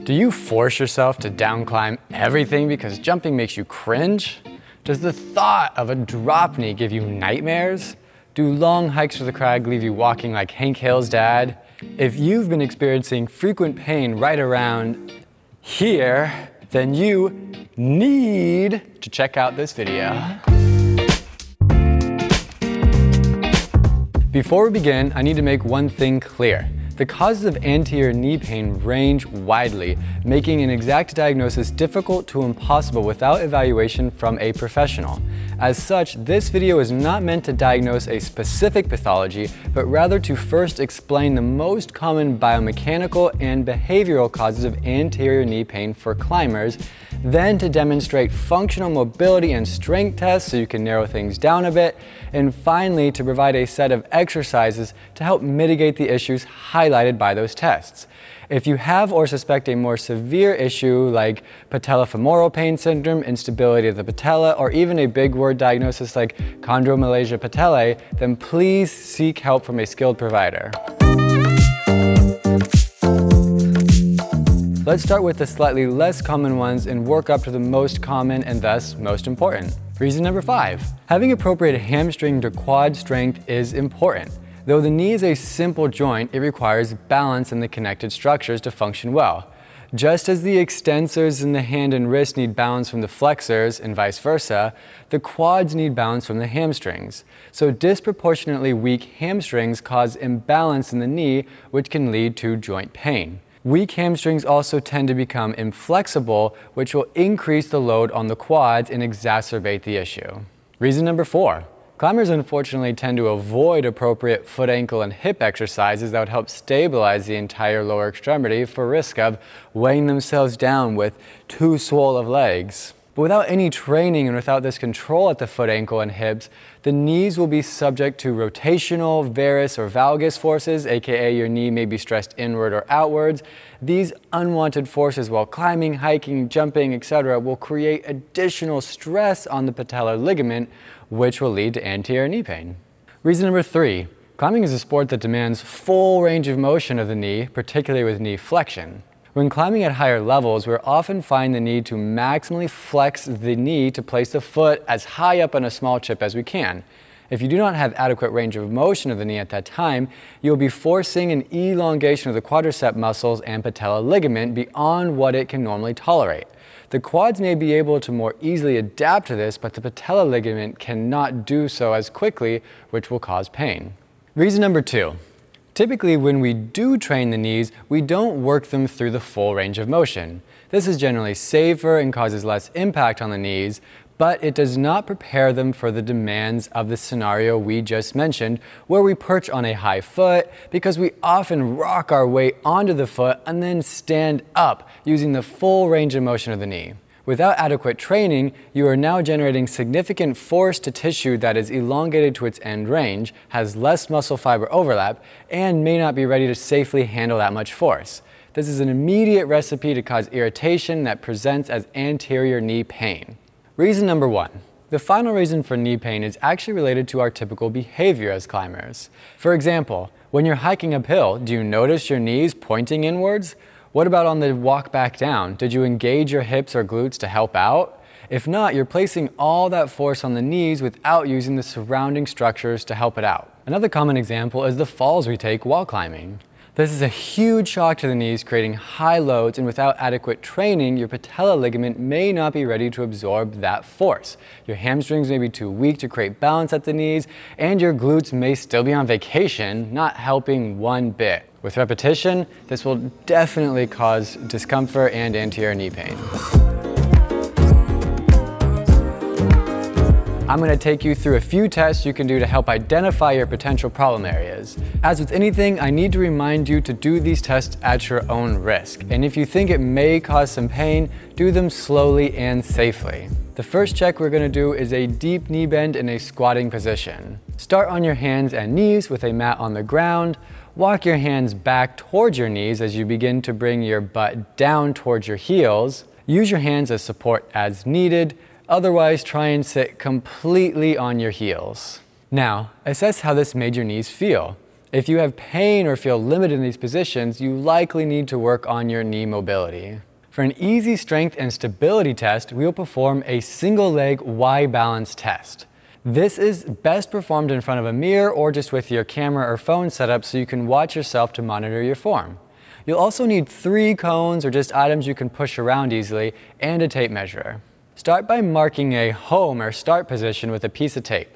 Do you force yourself to downclimb everything because jumping makes you cringe? Does the thought of a drop knee give you nightmares? Do long hikes to the crag leave you walking like Hank Hill's dad? If you've been experiencing frequent pain right around here, then you need to check out this video. Before we begin, I need to make one thing clear. The causes of anterior knee pain range widely, making an exact diagnosis difficult to impossible without evaluation from a professional. As such, this video is not meant to diagnose a specific pathology, but rather to first explain the most common biomechanical and behavioral causes of anterior knee pain for climbers, then to demonstrate functional mobility and strength tests so you can narrow things down a bit, and finally to provide a set of exercises to help mitigate the issues highlighted by those tests. If you have or suspect a more severe issue like patellofemoral pain syndrome, instability of the patella, or even a big word diagnosis like chondromalacia patellae, then please seek help from a skilled provider. Let's start with the slightly less common ones and work up to the most common and thus most important. Reason number 5, having appropriate hamstring to quad strength is important. Though the knee is a simple joint, it requires balance in the connected structures to function well. Just as the extensors in the hand and wrist need balance from the flexors and vice versa, the quads need balance from the hamstrings. So disproportionately weak hamstrings cause imbalance in the knee, which can lead to joint pain. Weak hamstrings also tend to become inflexible, which will increase the load on the quads and exacerbate the issue. Reason number 4. Climbers unfortunately tend to avoid appropriate foot, ankle, and hip exercises that would help stabilize the entire lower extremity for risk of weighing themselves down with too swole of legs. But without any training and without this control at the foot, ankle, and hips, the knees will be subject to rotational, varus, or valgus forces, aka your knee may be stressed inward or outwards. These unwanted forces while climbing, hiking, jumping, etc. will create additional stress on the patellar ligament, which will lead to anterior knee pain. Reason number 3, climbing is a sport that demands full range of motion of the knee, particularly with knee flexion. When climbing at higher levels, we'll often find the need to maximally flex the knee to place the foot as high up on a small chip as we can. If you do not have adequate range of motion of the knee at that time, you'll be forcing an elongation of the quadricep muscles and patella ligament beyond what it can normally tolerate. The quads may be able to more easily adapt to this, but the patella ligament cannot do so as quickly, which will cause pain. Reason number 2. Typically, when we do train the knees, we don't work them through the full range of motion. This is generally safer and causes less impact on the knees, but it does not prepare them for the demands of the scenario we just mentioned, where we perch on a high foot because we often rock our weight onto the foot and then stand up using the full range of motion of the knee. Without adequate training, you are now generating significant force to tissue that is elongated to its end range, has less muscle fiber overlap, and may not be ready to safely handle that much force. This is an immediate recipe to cause irritation that presents as anterior knee pain. Reason number 1. The final reason for knee pain is actually related to our typical behavior as climbers. For example, when you're hiking uphill, do you notice your knees pointing inwards? What about on the walk back down? Did you engage your hips or glutes to help out? If not, you're placing all that force on the knees without using the surrounding structures to help it out. Another common example is the falls we take while climbing. This is a huge shock to the knees, creating high loads, and without adequate training, your patella ligament may not be ready to absorb that force. Your hamstrings may be too weak to create balance at the knees, and your glutes may still be on vacation, not helping one bit. With repetition, this will definitely cause discomfort and anterior knee pain. I'm going to take you through a few tests you can do to help identify your potential problem areas. As with anything, I need to remind you to do these tests at your own risk. And if you think it may cause some pain, do them slowly and safely. The first check we're going to do is a deep knee bend in a squatting position. Start on your hands and knees with a mat on the ground. Walk your hands back towards your knees as you begin to bring your butt down towards your heels. Use your hands as support as needed. Otherwise, try and sit completely on your heels. Now, assess how this made your knees feel. If you have pain or feel limited in these positions, you likely need to work on your knee mobility. For an easy strength and stability test, we will perform a single leg Y balance test. This is best performed in front of a mirror or just with your camera or phone set up so you can watch yourself to monitor your form. You'll also need 3 cones or just items you can push around easily and a tape measure. Start by marking a home or start position with a piece of tape.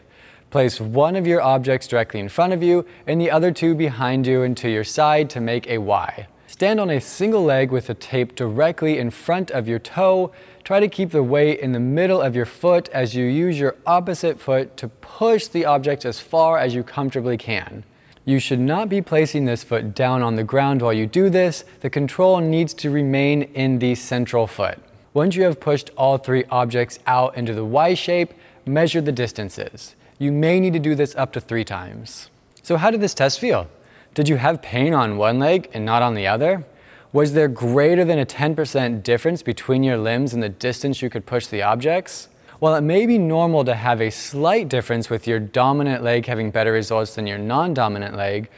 Place one of your objects directly in front of you and the other 2 behind you and to your side to make a Y. Stand on a single leg with the tape directly in front of your toe. Try to keep the weight in the middle of your foot as you use your opposite foot to push the object as far as you comfortably can. You should not be placing this foot down on the ground while you do this. The control needs to remain in the central foot. Once you have pushed all 3 objects out into the Y shape, measure the distances. You may need to do this up to 3 times. So how did this test feel? Did you have pain on one leg and not on the other? Was there greater than a 10% difference between your limbs and the distance you could push the objects? While it may be normal to have a slight difference with your dominant leg having better results than your non-dominant leg,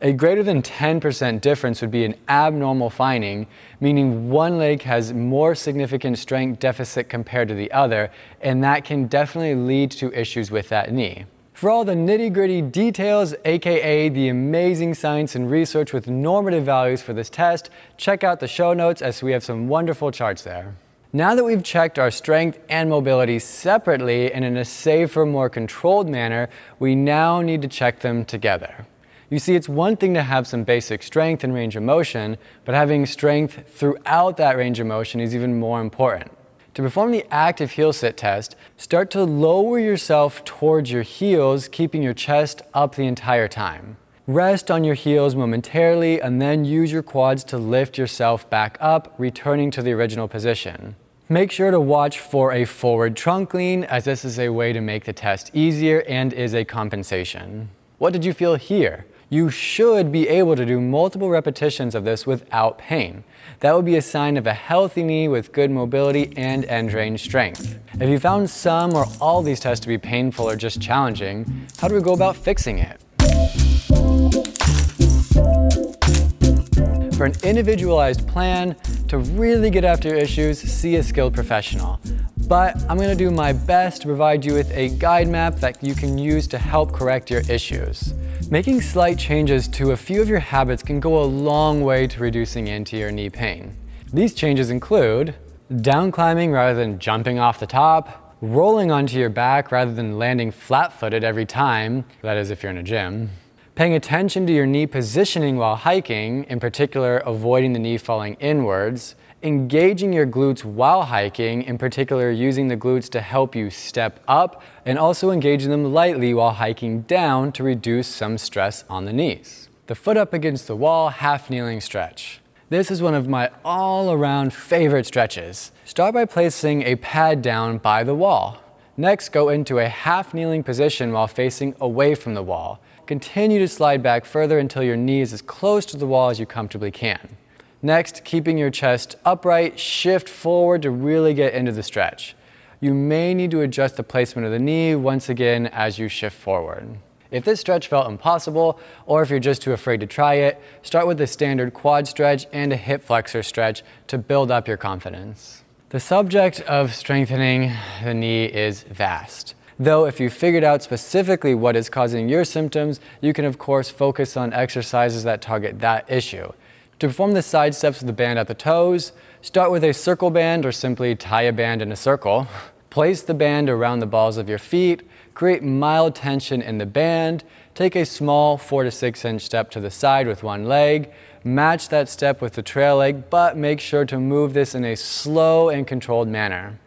a greater than 10% difference would be an abnormal finding, meaning one leg has more significant strength deficit compared to the other, and that can definitely lead to issues with that knee. For all the nitty-gritty details, aka the amazing science and research with normative values for this test, check out the show notes as we have some wonderful charts there. Now that we've checked our strength and mobility separately and in a safer, more controlled manner, we now need to check them together. You see, it's one thing to have some basic strength and range of motion, but having strength throughout that range of motion is even more important. To perform the active heel sit test, start to lower yourself towards your heels, keeping your chest up the entire time. Rest on your heels momentarily and then use your quads to lift yourself back up, returning to the original position. Make sure to watch for a forward trunk lean, as this is a way to make the test easier and is a compensation. What did you feel here? You should be able to do multiple repetitions of this without pain. That would be a sign of a healthy knee with good mobility and end range strength. If you found some or all these tests to be painful or just challenging, how do we go about fixing it? For an individualized plan to really get after your issues, see a skilled professional. But I'm going to do my best to provide you with a guide map that you can use to help correct your issues. Making slight changes to a few of your habits can go a long way to reducing anterior knee pain. These changes include down climbing rather than jumping off the top, rolling onto your back rather than landing flat-footed every time, that is if you're in a gym, paying attention to your knee positioning while hiking, in particular avoiding the knee falling inwards, engaging your glutes while hiking, in particular using the glutes to help you step up, and also engaging them lightly while hiking down to reduce some stress on the knees. The foot up against the wall, half kneeling stretch. This is one of my all-around favorite stretches. Start by placing a pad down by the wall. Next, go into a half kneeling position while facing away from the wall. Continue to slide back further until your knee is as close to the wall as you comfortably can. Next, keeping your chest upright, shift forward to really get into the stretch. You may need to adjust the placement of the knee once again as you shift forward. If this stretch felt impossible, or if you're just too afraid to try it, start with a standard quad stretch and a hip flexor stretch to build up your confidence. The subject of strengthening the knee is vast. Though if you figured out specifically what is causing your symptoms, you can of course focus on exercises that target that issue. To perform the side steps with the band at the toes, start with a circle band or simply tie a band in a circle. Place the band around the balls of your feet, create mild tension in the band, take a small 4 to 6 inch step to the side with one leg, match that step with the trail leg, but make sure to move this in a slow and controlled manner.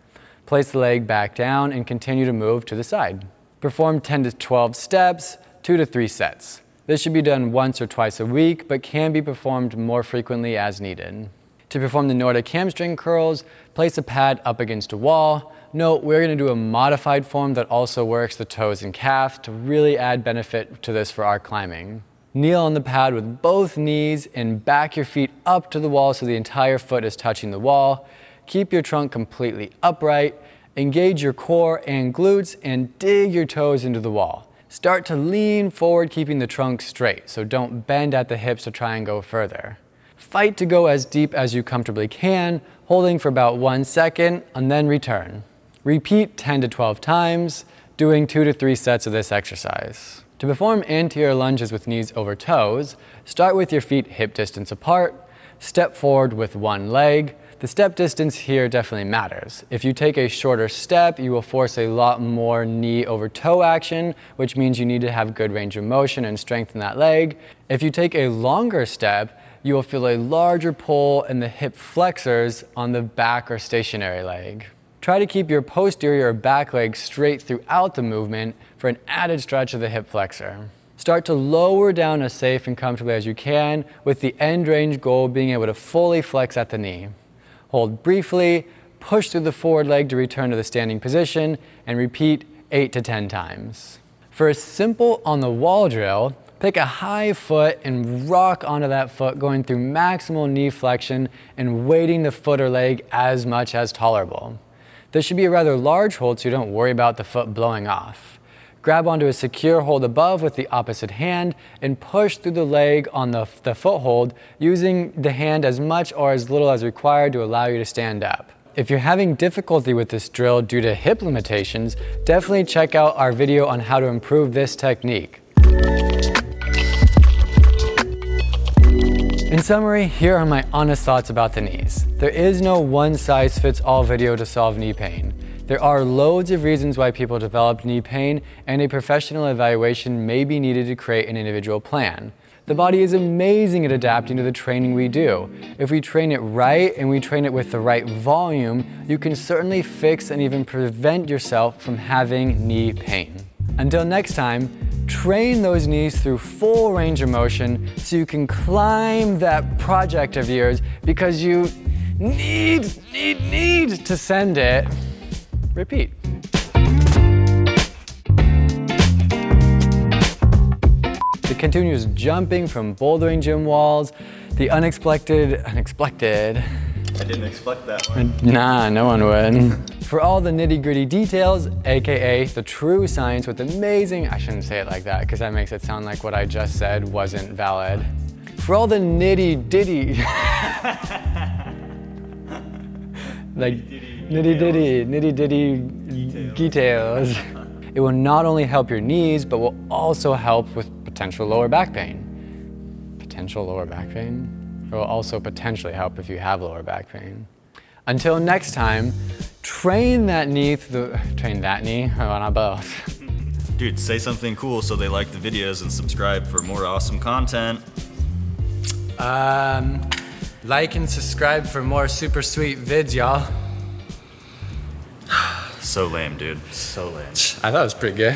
Place the leg back down and continue to move to the side. Perform 10 to 12 steps, 2 to 3 sets. This should be done once or twice a week, but can be performed more frequently as needed. To perform the Nordic hamstring curls, place a pad up against a wall. Note, we're going to do a modified form that also works the toes and calf to really add benefit to this for our climbing. Kneel on the pad with both knees and back your feet up to the wall so the entire foot is touching the wall. Keep your trunk completely upright. Engage your core and glutes and dig your toes into the wall. Start to lean forward, keeping the trunk straight, so don't bend at the hips to try and go further. Fight to go as deep as you comfortably can, holding for about 1 second, and then return. Repeat 10 to 12 times, doing 2 to 3 sets of this exercise. To perform anterior lunges with knees over toes, start with your feet hip distance apart, step forward with one leg. The step distance here definitely matters. If you take a shorter step, you will force a lot more knee over toe action, which means you need to have good range of motion and strengthen that leg. If you take a longer step, you will feel a larger pull in the hip flexors on the back or stationary leg. Try to keep your posterior or back leg straight throughout the movement for an added stretch of the hip flexor. Start to lower down as safe and comfortably as you can, with the end range goal being able to fully flex at the knee. Hold briefly, push through the forward leg to return to the standing position, and repeat 8 to 10 times. For a simple on the wall drill, pick a high foot and rock onto that foot, going through maximal knee flexion and weighting the foot or leg as much as tolerable. This should be a rather large hold so you don't worry about the foot blowing off. Grab onto a secure hold above with the opposite hand and push through the leg on the foothold, using the hand as much or as little as required to allow you to stand up. If you're having difficulty with this drill due to hip limitations, definitely check out our video on how to improve this technique. In summary, here are my honest thoughts about the knees. There is no one-size-fits-all video to solve knee pain. There are loads of reasons why people develop knee pain, and a professional evaluation may be needed to create an individual plan. The body is amazing at adapting to the training we do. If we train it right and we train it with the right volume, you can certainly fix and even prevent yourself from having knee pain. Until next time, train those knees through full range of motion so you can climb that project of yours, because you need to send it. Repeat. The continuous jumping from bouldering gym walls, the unexpected. I didn't expect that one. Nah, no one would. For all the nitty-gritty details, AKA the true science with amazing, I shouldn't say it like that because that makes it sound like what I just said wasn't valid. For all the nitty-ditty, like nitty-ditty details, it will not only help your knees, but will also help with potential lower back pain. Potential lower back pain? It will also potentially help if you have lower back pain. Until next time, train that knee, why not both? Dude, say something cool so they like the videos and subscribe for more awesome content. Like and subscribe for more super sweet vids, y'all. So lame, dude. So lame. I thought it was pretty good.